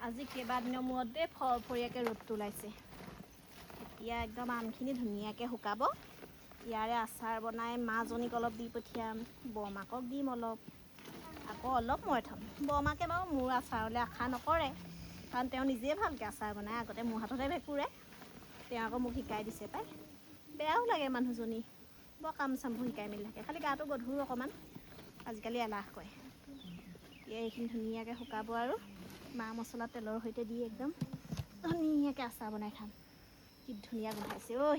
আজি কেইবাদিনৰ মূৰতে ফৰফৰীয়াকৈ ৰ'দটো ওলাইছে। এতিয়া একদম আমখিনি ধুনীয়াকৈ শুকাব। ইয়াৰে আচাৰ বনাই মাজনীক অলপ দি পঠিয়াম, বৰমাকক দিম অলপ, আকৌ অলপ মই থ'ম। বৰমাকে বাৰু মোৰ আচাৰলৈ আশা নকৰে, কাৰণ তেওঁ নিজেই ভালকৈ আচাৰ বনায়। আগতে মোৰ হাততে ভেকুৰে, তেওঁ আকৌ মোক শিকাই দিছে পাই। বেয়াও লাগে মানুহজনী, বৰ কাম চামবোৰ শিকাই মেলি থাকে। খালি গাটো গধুৰ অকণমান, আজিকালি এলাহ কৰে। এতিয়া এইখিনি ধুনীয়াকৈ শুকাব আৰু মা মছলা তেলৰ সৈতে দি একদম ধুনীয়াকৈ আচাৰ বনাই খাম। কি ধুনীয়া গোন্ধাইছে ঐ।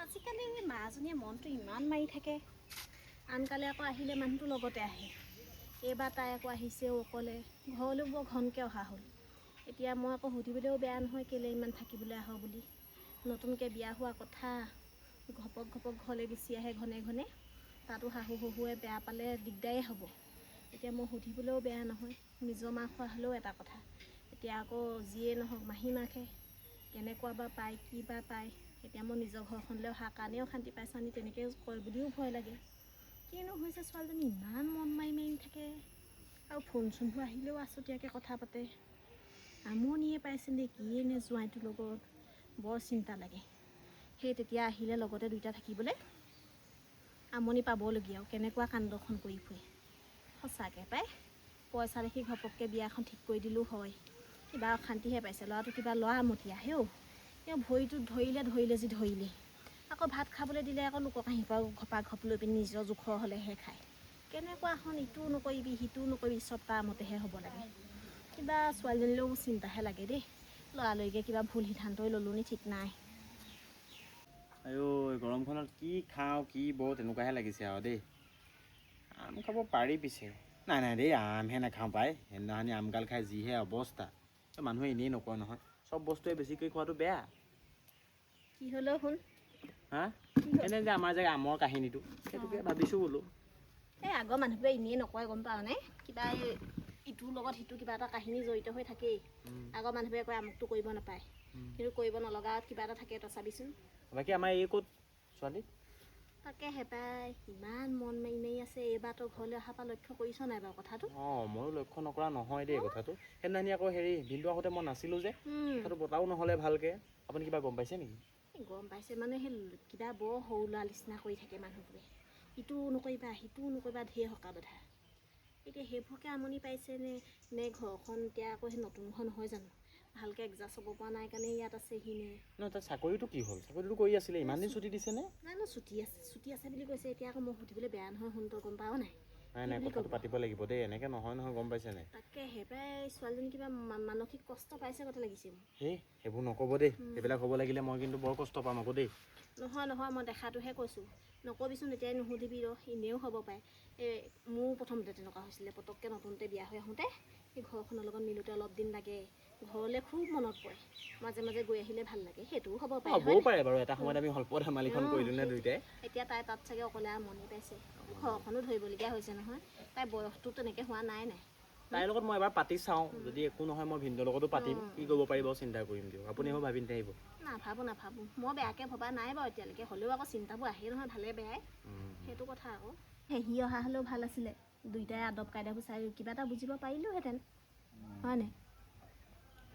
আজিকালি মাজনীয়ে মনটো ইমান মাৰি থাকে। আনকালে আকৌ আহিলে মানুহটো লগতে আহে। এইবাৰ তাই আকৌ আহিছে অকলে, ঘৰলৈ বৰ ঘনকৈ অহা হ'ল। এতিয়া মই আকৌ সুধিবলৈও বেয়া নহয়, কেলৈ ইমান থাকিবলৈ আহ বুলি। নতুনকৈ বিয়া হোৱা কথা, ঘপক ঘপক ঘৰলৈ গুচি আহে ঘনে ঘনে। তাতো শাহু শহুৰে বেয়া পালে দিগদাৰেই হ'ব। এতিয়া মই সুধিবলৈও বেয়া নহয়, নিজৰ মাক হোৱা হ'লেও এটা কথা। এতিয়া আকৌ যিয়ে নহওক মাহী মাকহে, কেনেকুৱা বা পায় কি বা পায়। এতিয়া মই নিজৰ ঘৰখনলৈ অহাৰ কাৰণেও অশান্তি পাইছোঁ, আনি তেনেকৈ কয় বুলিও ভয় লাগে। কিনো হৈছে ছোৱালীজনী ইমান মন মাৰি মাৰি থাকে। আৰু ফোন চোনবোৰ আহিলেও আছতীয়াকৈ কথা পাতে। আমনিয়ে পাইছে নে কিয়ে নে জোঁৱাইটোৰ লগত, বৰ চিন্তা লাগে। সেই তেতিয়া আহিলে লগতে দুইটা থাকিবলৈ আমনি পাবলগীয়া। আৰু কেনেকুৱা কান্দখন কৰি ফুৰে সঁচাকৈ পাই। পইচা দেখি ঘপককৈ বিয়াখন ঠিক কৰি দিলোঁ হয়, কিবা অশান্তিহে পাইছে। ল'ৰাটো কিবা ল'ৰামতীয়া হেও। তেওঁ ভৰিটোত ধৰিলে যি ধৰিলে। আকৌ ভাত খাবলৈ দিলে আকৌ লোকৰ কাঁহীৰ পৰা ঘপা ঘপ লৈ পিনি নিজৰ জোখৰ হ'লেহে খায়। কেনেকুৱাখন ইটোও নকৰিবি সিটোও নকৰিবি, চব তাৰ মতেহে হ'ব লাগে। কিবা ছোৱালীজনীলৈও চিন্তাহে লাগে দেই। ল'ৰালৰিকৈ কিবা ভুল সিদ্ধান্তই ল'লোঁ নি ঠিক নাই। আইও গৰমখনত কি খাওঁ কি বওঁ তেনেকুৱাহে লাগিছে আৰু দেই। আম খাব পাৰি পিছে। নাই নাই দেই, আমহে নাখাওঁ পাই। সেইদিনাখনি আমগাল খাই যিহে অৱস্থা। মানুহে এনেই নকয় নহয়, চব বস্তুৱে বেছিকৈ খোৱাটো বেয়া। কি হ'লেও শুন, হা এনে যে আমাৰ যে আমৰ কাহিনীটো, সেইটোকে ভাবিছোঁ বোলো। এই আগৰ মানুহবোৰে এনেই নকয় গম পাওঁ নে। কিবা ইটোৰ লগত সিটো কিবা এটা কাহিনী জড়িত হৈ থাকেই। আগৰ মানুহবোৰে কয় আমুকটো কৰিব নাপায়, কিন্তু কৰিব নলগা কিবা এটা থাকে, তই চাবিচোন। বাকী আমাৰ এই ক'ত ছোৱালী? তাকে হেপাই ইমান মন মাৰি মাৰি আছে। এইবাৰ তই ঘৰলৈ অহাৰ পৰা লক্ষ্য কৰিছ নাই বাৰু কথাটো? ময়ো লক্ষ্য নকৰা নহয় দেই কথাটো। সেইদিনাখনি আকৌ ভিনদেউ আহোঁতে মই নাছিলোঁ যে, কথাটো বতাও নহ'লে ভালকৈ। আপুনি কিবা গম পাইছে নেকি? গম পাইছে মানে সেই কিবা বৰ সৰু ল'ৰা নিচিনা কৰি থাকে মানুহবোৰে। ইটোও নকৰিবা সিটোও নকৰিবা, ঢেৰ সকা বেধা। এতিয়া সেইবোৰকে আমনি পাইছে নে ঘৰখন এতিয়া আকৌ সেই নতুন ঘৰ নহয় জানো, ভালকৈ এডজাষ্ট হ'ব পৰা নাই কাৰণে ইয়াত আছেহি নে? নহয় তাৰ চাকৰিটো কি হ'ল? চাকৰিটো কৰি আছিলে, ইমান দিন ছুটি দিছেনে? নাই ছুটি আছে বুলি কৈছে। এতিয়া আকৌ মই সুধিবলৈ বেয়া নহয়, শুন তই গম পাৱ নাই? নাই কথাটো পাতিব লাগিব দেই, এনেকৈ নহয় গম পাইছে নাই? তাকে হেপাই ছোৱালীজনী কিবা মানসিক কষ্ট পাইছে কথা লাগিছে মোৰ। সেইবোৰ নক'ব দেই, সেইবিলাক হ'ব লাগিলে মই কিন্তু বৰ কষ্ট পাম আকৌ দেই। নহয় মই দেখাটোহে কৈছোঁ, নকবিচোন এতিয়াই নুসুধিবি ৰ, এনেও হ'ব পাৰে। মোৰ প্ৰথমতে তেনেকুৱা হৈছিলে, পটককৈ নতুনতে বিয়া হৈ আহোঁতে সেই ঘৰখনৰ লগত মিলোঁতে অলপ দিন লাগে। ঘৰলৈ খুব মনত পৰে, মাজে মাজে গৈ আহিলে ভাল লাগে। সেইটোও হ'ব পাৰে, হ'বও পাৰে বাৰু। এটা সময়ত আমি হল্প ধেমালিখন কৰিলোঁ নে দুইটাই। এতিয়া তাই তাত চাগে অকলে আমনি পাইছে, ঘৰখনো ধৰিবলগীয়া হৈছে নহয়। তাইৰ বয়সটো তেনেকৈ হোৱা নাই। তাইৰ লগত মই এবাৰ পাতি চাওঁ, যদি একো নহয় মই ভিনদেউৰ লগতো পাতিম। কি কৰিব পাৰিব চিন্তা কৰিম দিয়ক, আপুনি এইবোৰ ভাবি নাথাকিব। নাভাবোঁ মই বেয়াকৈ ভবা নাই বাৰু এতিয়ালৈকে। হ'লেও আকৌ চিন্তাবোৰ আহেই নহয় ভালে বেয়াই, সেইটো কথা আকৌ। সি অহা হ'লেও ভাল আছিলে, দুইটাই আদব কাইদাবোৰ চাই কিবা এটা বুজিব পাৰিলোঁহেঁতেন, হয় নাই?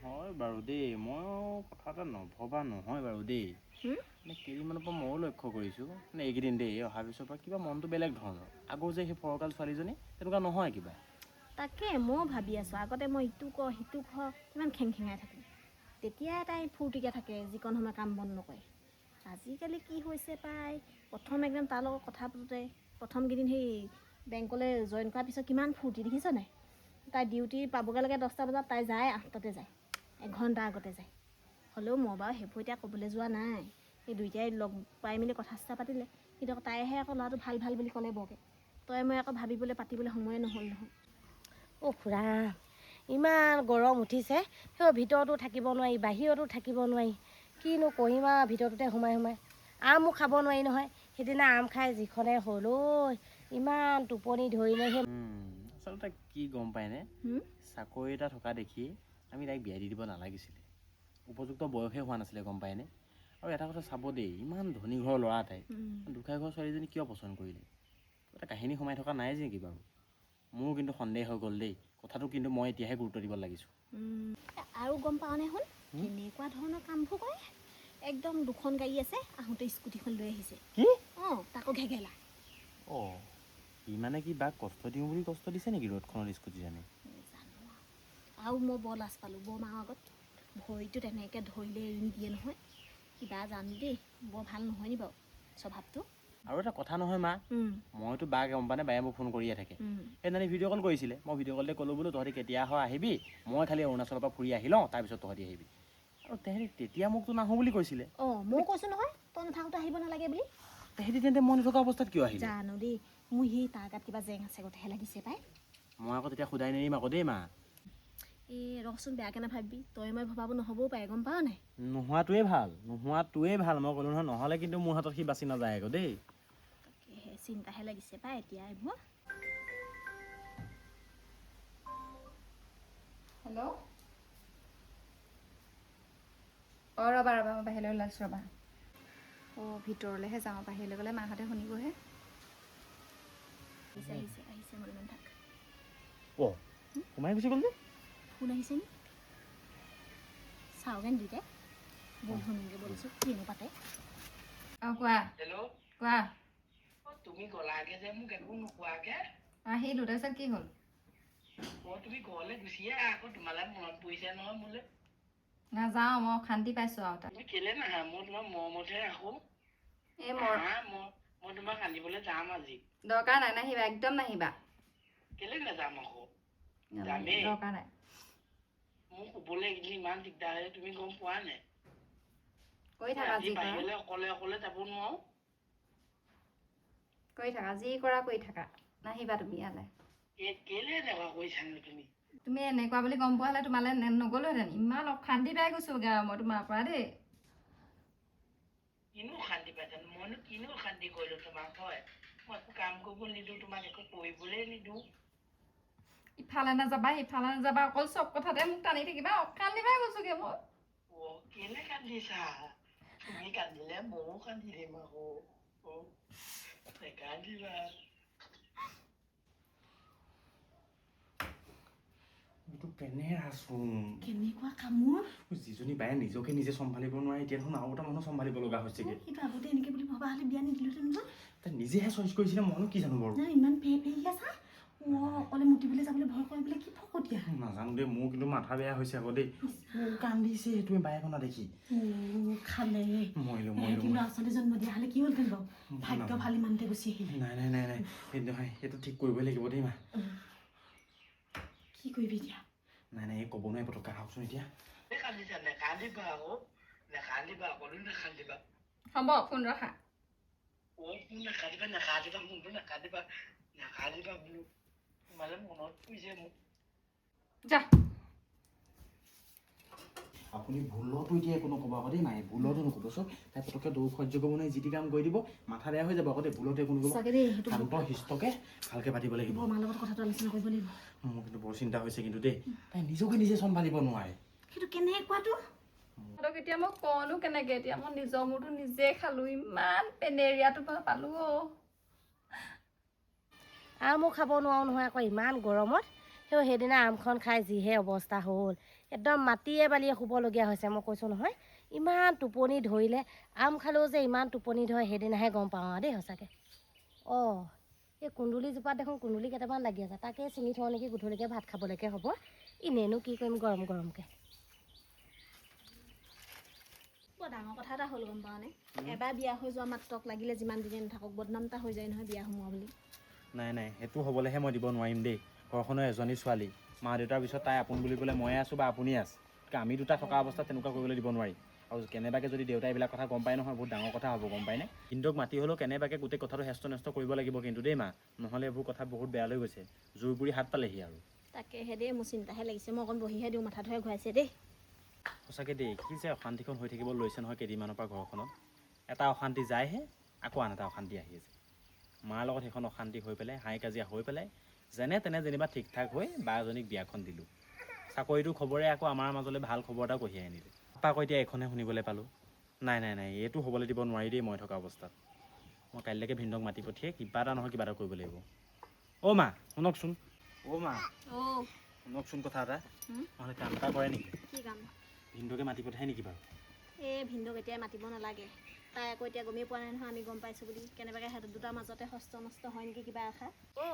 হয় বাৰু দেই, ময়ো কথা এটা নভবা নহয় বাৰু দেই। কেইদিনমানৰ পৰা ময়ো লক্ষ্য কৰিছোঁ, মানে এইকেইদিন দেই অহাৰ পিছৰ পৰা কিবা মনটো বেলেগ ধৰণৰ। আগৰ যে সেই ফৰকাল ছোৱালীজনী তেনেকুৱা নহয় কিবা। তাকে ময়ো ভাবি আছোঁ। আগতে মই ইটো কৰ সিটো কৰ কিমান খেংখেঙাই থাকোঁ, তেতিয়াই তাই ফূৰ্তিকৈ থাকে, যিকণ সময় কাম বন নকৰে। আজিকালি কি হৈছে পাই, প্ৰথম একদম তাৰ লগত কথা পাতোঁতে প্ৰথম কেইদিন সেই বেংকলৈ জইন কৰাৰ পিছত কিমান ফূৰ্তি দেখিছ নাই? তাই ডিউটি পাবগৈ লাগে 10টা বজাত, তাই যায় 8টাতে যায়, এঘণ্টা আগতে যায়। হ'লেও মই বাৰু সেইবোৰ এতিয়া ক'বলৈ যোৱা নাই। সেই দুইটাই লগ পাই মেলি কথা চথা পাতিলে, কিন্তু তাইহে আকৌ ল'ৰাটো ভাল বুলি ক'লে বৰকৈ। তই মই আকৌ ভাবিবলৈ পাতিবলৈ সময়ে নহ'ল নহয়। খুৰা ইমান গৰম উঠিছে, সেই ভিতৰতো থাকিব নোৱাৰি, বাহিৰতো থাকিব নোৱাৰি। কিনো কৰিম আৰু ভিতৰটোতে সোমাই আমো খাব নোৱাৰি নহয়। সেইদিনা আম খাই যিখনে হ'ল ঐ, ইমান টোপনি ধৰিলে। আচলতে কি গম পায়নে, চাকৰি এটা থকা দেখি আমি তাইক বিয়া দি দিব নালাগিছিলে। উপযুক্ত বয়সে হোৱা নাছিলে গম পায়নে। আৰু এটা কথা চাব দেই, ইমান ধনী ঘৰৰ ল'ৰা তাই, দুখীয়া ঘৰৰ ছোৱালীজনী কিয় পচন্দ কৰিলে? এটা কাহিনী সোমাই থকা নাই যে কি বাৰু? মোৰ কিন্তু সন্দেহ হৈ গ'ল দেই। কথাটো কিন্তু মই এতিয়াহে গুৰুত্ব দিব লাগিছোঁ। আৰু গম পাওঁনে শুন কেনেকুৱা ধৰণৰ কামবোৰ কৰে একদম 2খন গাড়ী আছে আহোঁতে স্কুটিখন লৈ আহিছে কি অঁ তাকো ঘেগেলা অঁ ই মানে কি বাক কষ্ট দিওঁ বুলি কষ্ট দিছে নেকি ৰ'দখনত স্কুটি জানে আৰু মই বৰ লাজ পালোঁ বৰ মাৰ আগত ভৰিটো তেনেকৈ ধৰিলে এৰি নিদিয়ে নহয় কিবা জানো দেই বৰ ভাল নহয় নি বাৰু স্বভাৱটো আৰু এটা কথা নহয় মা মইতো বাক গম পানে বায়ে মোক ফোন কৰিয়ে থাকে সেইদিনা ভিডিঅ' কল কৰিছিলে মই ভিডিঅ' কলতে ক'লোঁ বোলো তহঁতি কেতিয়া হয় আহিবি মই খালি অৰুণাচলৰ পৰা ফুৰি আহি লওঁ তাৰপিছত তহঁতি আহিবি আৰু তেহেঁতি তেতিয়া মোকতো নাহোঁ বুলি কৈছিলে অঁ ময়ো কৈছোঁ নহয় তই নাথাকোঁতে আহিব নালাগে বুলি তেহেঁতি তেন্তে মই নথকা অৱস্থাত কিয় আহিলে জানো দেই মোৰ সেই তাৰ গাত কিবা জেং আছে গতেহে লাগিছে পাই মই আকৌ তেতিয়া সোধাই নেৰিম আকৌ দেই মা এই ৰচোন বেয়াকৈ নাভাবিবি তই মই ভবাব নহ'বও পাৰে গম পাৱ নাই নোহোৱাটোৱে ভাল মই ক'লোঁ নহয় নহ'লে কিন্তু মোৰ হাতত সি বাচি নাযায় আকৌ দেই তাকেহে চিন্তাহে লাগিছে পাই এতিয়া এইবোৰ হেল্ল' অঁ ৰ'বা মই বাহিৰলৈ ওলাইছোঁ ৰ'বা অঁ ভিতৰলৈহে যাওঁ বাহিৰলৈ গ'লে মাহঁতে শুনিবহে আহিছে মোৰ ইমান থাক অঁ সোমাই গুচি গ'ল যে ফোন আহিছে নি চাওগেন দুইটাই বল শুনোগে বলছোঁ কিনো পাতে অঁ কোৱা হেল্ল' কোৱা তুমি গলাগে যে মোক একো নোকোৱাকে আহিলোঁ তাৰপিছত কি হ'ল মই তুমি ঘৰলৈ গুচিয়ে আহা আকৌ তোমালৈ মনত পৰিছে নহয় মোলৈ নাযাওঁ মই অশান্তি পাইছোঁ আৰু তাত তুমি কেলে নাহা মই তোমাক মৰমতহে ৰাখোঁ এই মই তোমাক আনিবলৈ যাম আজি দৰকাৰ নাই নাহিবা একদম নাহিবা কেলে নাযাম আকৌ নালাগে, দৰকাৰ নাই মোক শুবলৈ এইকেইদিন ইমান দিগদাৰ হয় তুমি গম পোৱা নাই কৰি থাকা আজি যি কৰা বাহিৰলৈ অকলে যাব নোৱাৰো কৰি থাকা নাহিবা তুমি ইয়ালৈ কেলে এনেকুৱা কৰিছানো তুমি তুমি এনেকুৱা বুলি গম পোৱা হ'লে তোমালৈ নগ'লোহেঁতেন ইমান অশান্তি পাই গৈছোঁগৈ আৰু মই তোমাৰ পৰা দেই কিনো অশান্তি পাইছানো মইনো কিনো অশান্তি কৰিলো তোমাক হয় মই একো কাম কৰিব নিদিওঁ তোমাক একো কৰিবলৈ নিদিওঁ ইফালে নাযাবা সিফালে নাযাবা অকল চব কথাতে মোক টানি থাকিবা অশান্তি পাই গৈছোঁগৈ মই কেলে কান্দিছা তুমি কান্দিলে ময়ো কান্দি দিম আকৌ নেকান্দিবা এইটো কেনেৰাচোন কেনেকুৱা কামোৰ যিজনী বায়ে নিজকে নিজে চম্ভালিব নোৱাৰে এতিয়া দেখোন আৰু এটা মানুহ চম্ভালিব লগা হৈছেগে সেইটো আগতে এনেকৈ বুলি ভবা হ'লে বিয়া নিদিলোহেঁতেন নহয় তাই নিজেহে চইচ কৰিছিলে মইনো কি জানো বাৰু ইমান পেহি আছা অকলে মুতিবলৈ যাবলৈ ভয় কৰিবলৈ কি ফকতীয়া নাজানো দেই মোৰ কিন্তু মাথা বেয়া হৈছে আকৌ দেই কান্দিছে তুমি বায়েকনা দেখি খালে মৰিলো ল'ৰা ছোৱালী জন্ম দিয়া হ'লে কি হ'লহেঁতেন বাৰু ভাগ্য ভাল ইমানতে গুচি আহিলে নাই সেইটো নহয় সেইটো ঠিক কৰিবই লাগিব দেই মা কি কৰিবি এতিয়া নাই এই ক'ব নোৱাৰি পটককৈ আহকচোন এতিয়া কান্দিছা নেকান্দিবা আকৌ নেকান্দিবা হ'ব ফোন ৰখা ফোনটো নাকান্দিবা বোলো তোমালে মনত পৰিছে মোক যা আপুনি ভুলতো এতিয়া একো নক'ব আকৌ দেই মায়ে ভুলতো নক'ব চব তাই পটককৈ দৌৰ সহ্য কৰিব নোৱাৰি যি টি কাম কৰি দিব মাথা বেয়া হৈ যাব আকৌ দেই ভুলতো একো নক'ব শান্ত শিষ্টকে ভালকৈ পাতিব লাগিব মাৰ লগত কথাটো আলোচনা কৰিব লাগিব মোৰ কিন্তু বৰ চিন্তা হৈছে কিন্তু দেই তাই নিজকে নিজে চম্ভালিব নোৱাৰে সেইটো কেনেকুৱাটো সিহঁতক এতিয়া মই কওঁনো কেনেকৈ এতিয়া মই নিজৰ মূৰটো নিজে খালোঁ ইমান পেনেৰিয়াটো পালোঁ আমো খাব নোৱাৰোঁ নহয় আকৌ ইমান গৰমত সেইদিনা আমখন খাই যিহে অৱস্থা হ'ল একদম মাটিয়ে বালিয়ে শুবলগীয়া হৈছে মই কৈছোঁ নহয় ইমান টোপনি ধৰিলে আম খালেও যে ইমান টোপনি ধৰে সেইদিনাহে গম পাওঁ আৰু দেই সঁচাকৈ অঁ এই কুন্দুলিজোপাত দেখোন কুন্দুলি কেইটামান লাগি আছে তাকে ছিঙি থওঁ নেকি গধূলিকৈ ভাত খাবলৈকে হ'ব এনেইনো কি কৰিম গৰমকৈ বৰ ডাঙৰ কথা এটা হ'ল গম পাওঁনে এবাৰ বিয়া হৈ যোৱা মাত্ৰক লাগিলে যিমান দিনে নাথাকক বদনাম এটা হৈ যায় নহয় বিয়া সোমোৱা বুলি নাই সেইটো হ'বলৈহে মই দিব নোৱাৰিম দেই ঘৰখনৰ এজনী ছোৱালী মা দেউতাৰ পিছত তাই আপোন বুলি ক'লে ময়ে আছোঁ বা আপুনিয়ে আছে আমি দুটা থকা অৱস্থাত তেনেকুৱা কৰিবলৈ দিব নোৱাৰি আৰু কেনেবাকৈ যদি দেউতাই এইবিলাক কথা গম পায় নহয় বহুত ডাঙৰ কথা হ'ব গম পায়নে কিন্তু মাতি হ'লেও কেনেবাকৈ গোটেই কথাটো হেষ্ট নেষ্ট কৰিব লাগিব কিন্তু দেই মা নহ'লে এইবোৰ কথা বহুত বেয়া লৈ গৈছে জোৰ পুৰি হাত পালেহি আৰু তাকেহে দেই মোৰ চিন্তাহে লাগিছে মই অকণ বহিহে দিওঁ মাথাটোহে ঘূৰাইছে দেই সঁচাকৈ দেই কি যে অশান্তিখন হৈ থাকিব লৈছে নহয় কেইদিনমানৰ পৰা ঘৰখনত এটা অশান্তি যায়হে আকৌ আন এটা অশান্তি আহি আছে মাৰ লগত সেইখন অশান্তি হৈ পেলাই হাই কাজিয়া হৈ পেলাই যেনে তেনে যেনিবা ঠিক ঠাক হৈ বা এজনীক বিয়াখন দিলোঁ চাকৰিটো খবৰে আকৌ আমাৰ মাজলৈ ভাল খবৰ এটা কঢ়িয়াই আনিলে তাপা আকৌ এতিয়া এইখনহে শুনিবলৈ পালোঁ নাই এইটো হ'বলৈ দিব নোৱাৰি দেই মই থকা অৱস্থাত মই কাইলৈকে ভিনদক মাতি পঠিয়াই কিবা এটা নহয় কিবা এটা কৰিব লাগিব অ' মা শুনকচোন অ' মা শুনকচোন কথা এটা হুম? নহ'লে কাম এটা কৰে নেকি কি কাম? ভিনদেউকে মাতি পঠাই নেকি বাৰু এই ভিনদেউক এতিয়াই মাতিব নালাগে। তাই আকৌ এতিয়া গমেই পোৱা নাই নহয় আমি গম পাইছোঁ বুলি। কেনেবাকৈ সিহঁত দুটাৰ মাজতে হস্ত নষ্ট হয় নেকি কিবা আশা। ঐ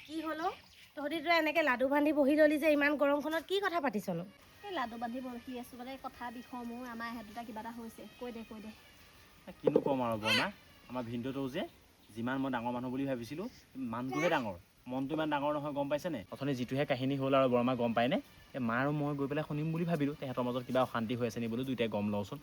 কি হ'লো তহঁতিতো এনেকৈ লাডু বান্ধি বহি ল'লি যে ইমান গৰমখনত কি কথা পাতিছনো? এই লাডু বান্ধি বহি আছোঁ মানে কথা বিষয় মোৰ আমাৰ সিহঁত দুটা কিবা এটা হৈছে। কৈ দে। কিনো ক'ম আৰু বৰমা আমাৰ ভিনদেউটো যে যিমান মই ডাঙৰ মানুহ বুলি ভাবিছিলোঁ মানুহটোহে ডাঙৰ মনটো ইমান ডাঙৰ নহয় গম পাইছেনে অথনি যিটোহে কাহিনী হ'ল আৰু বৰমা গম পায়নে এই মা আৰু মই গৈ পেলাই শুনিম বুলি ভাবিলোঁ তেহেঁতৰ মাজত কিবা অশান্তি হৈ আছে নি বোলো দুইটাই গম লওঁচোন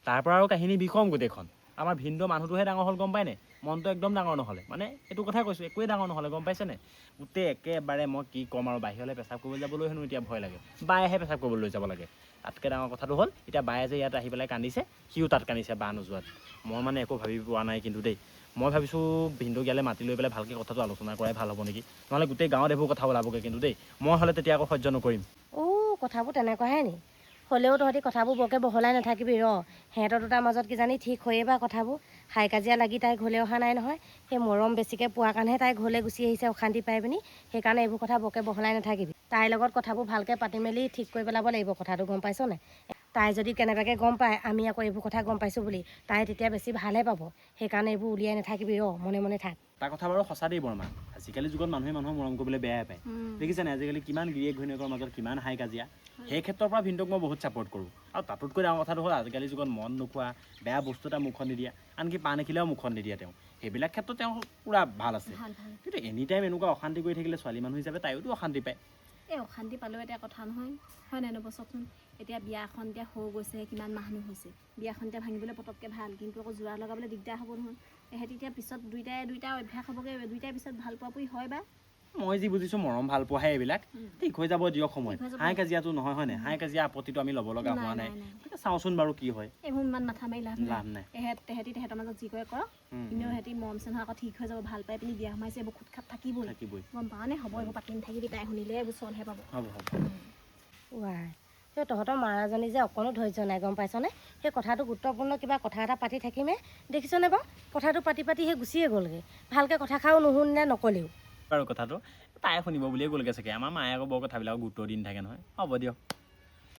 তাৰ পৰা আৰু কাহিনী বিষম গোটেইখন আমাৰ ভিনদেউ মানুহটোহে ডাঙৰ হ'ল গম পায়নে মনটো একদম ডাঙৰ নহ'লে মানে এইটো কথাই কৈছোঁ একোৱেই ডাঙৰ নহ'লে গম পাইছেনে গোটেই একেবাৰে মই কি ক'ম আৰু বাহিৰলৈ পেচাব কৰিবলৈ যাবলৈ হেনো এতিয়া ভয় লাগে বায়েহে পেচাব কৰিবলৈ লৈ যাব লাগে তাতকৈ ডাঙৰ কথাটো হ'ল এতিয়া বায়ে যে ইয়াত আহি পেলাই কান্দিছে সিও তাত কান্দিছে বা নোযোৱাত মই মানে একো ভাবি পোৱা নাই কিন্তু দেই মই ভাবিছোঁ ভিনদেউক ইয়ালৈ মাতি লৈ পেলাই ভালকৈ কথাটো আলোচনা কৰাই ভাল হ'ব নেকি নহ'লে গোটেই গাঁৱত এইবোৰ কথা ওলাবগৈ কিন্তু দেই মই হ'লে তেতিয়া আকৌ সহ্য নকৰিম কথাবোৰ তেনেকুৱাহে নি হ'লেও তহঁতি কথাবোৰ বৰকৈ বহলাই নাথাকিবি সিহঁতৰ দুটাৰ মাজত কিজানি ঠিক হয়েই বা কথাবোৰ হাই কাজিয়া লাগি তাই ঘৰলৈ অহা নাই নহয় সেই মৰম বেছিকৈ পোৱাৰ কাৰণেহে তাই ঘৰলৈ গুচি আহিছে অশান্তি পাই পিনি সেইকাৰণে এইবোৰ কথা বৰকৈ বহলাই নাথাকিবি তাইৰ লগত কথাবোৰ ভালকৈ পাতি মেলি ঠিক কৰি পেলাব লাগিব কথাটো গম পাইছ নাই তাই যদি কেনেবাকৈ গম পায় আমি আকৌ এইবোৰ কথা গম পাইছোঁ বুলি তাই তেতিয়া বেছি ভালহে পাব সেইকাৰণে এইবোৰ উলিয়াই নাথাকিবি মনে মনে থাক তাৰ কথা বাৰু সঁচা দেই বৰমা আজিকালি যুগত মানুহে মানুহক মৰম কৰিবলৈ বেয়াই পায় দেখিছেনে আজিকালি কিমান গিৰিয়েক ঘৈণীয়েকৰ মাজত কিমান হাই কাজিয়া সেই ক্ষেত্ৰৰ পৰা ভিনদেউক মই বহুত ছাপোৰ্ট কৰোঁ আৰু তাতোতকৈ ডাঙৰ কথাটো হ'ল আজিকালি যুগত মন নোখোৱা বেয়া বস্তু এটা মুখত নিদিয়া আনকি পাণ এখিলাও মুখত নিদিয়া তেওঁ সেইবিলাক ক্ষেত্ৰত তেওঁ পূৰা ভাল আছে কিন্তু এনি টাইম এনেকুৱা অশান্তি কৰি থাকিলে ছোৱালী মানুহ হিচাপে তাইওতো অশান্তি পায় এই অশান্তি পালেও এতিয়া কথা নহয় হয় নাই নবচকচোন এতিয়া বিয়াখন এতিয়া হৈ গৈছে কিমান মানুহ হৈছে বিয়াখন এতিয়া ভাঙিবলৈ পটককৈ ভাল কিন্তু আকৌ যোৰা লগাবলৈ দিগদাৰ হ'ব নহয় সিহঁতি এতিয়া পিছত দুইটা অভ্যাস হ'বগৈ দুইটাই পিছত ভাল পোৱা পুৰি হয় বা মই যি বুজিছোঁ মৰম ভাল পোৱাহে এইবিলাক ঠিক হৈ যাব দিয়ক সময় হাই কাজিয়াটো নহয় হয় নাই হাই কাজিয়া আপত্তিটো আমি ল'ব লগা হোৱা নাই চাওঁচোন বাৰু কি হয় এইবোৰ ইমান মাথা মাৰি লাভ নাই তেহেঁতৰ মাজত যি কৰে কৰক এনেও সিহঁতি মৰম চেনেহ আকৌ ঠিক হৈ যাব ভাল পাই পিনি বিয়া সোমাইছে এইবোৰ খুট খাত থাকিবই গম পাওঁ নে হ'ব এইবোৰ পাতি নাথাকিবি তাই শুনিলে এইবোৰ চলহে পাব সেই তহঁতৰ মাৰাজনী যে অকণো ধৈৰ্য নাই গম পাইছনে সেই কথাটো গুৰুত্বপূৰ্ণ কিবা কথা এটা পাতি থাকিমে দেখিছনে বাৰু কথাটো পাতি সেই গুচিয়ে গ'লগৈ ভালকৈ কথা খাও নুশুনিলে নকলেও বাৰু কথাটো তাই শুনিব বুলিয়ে গ'লগৈ চাগে আমাৰ মায়ে আকৌ বৰ কথাবিলাক গুৰুত্ব দি নাথাকে নহয় হ'ব দিয়ক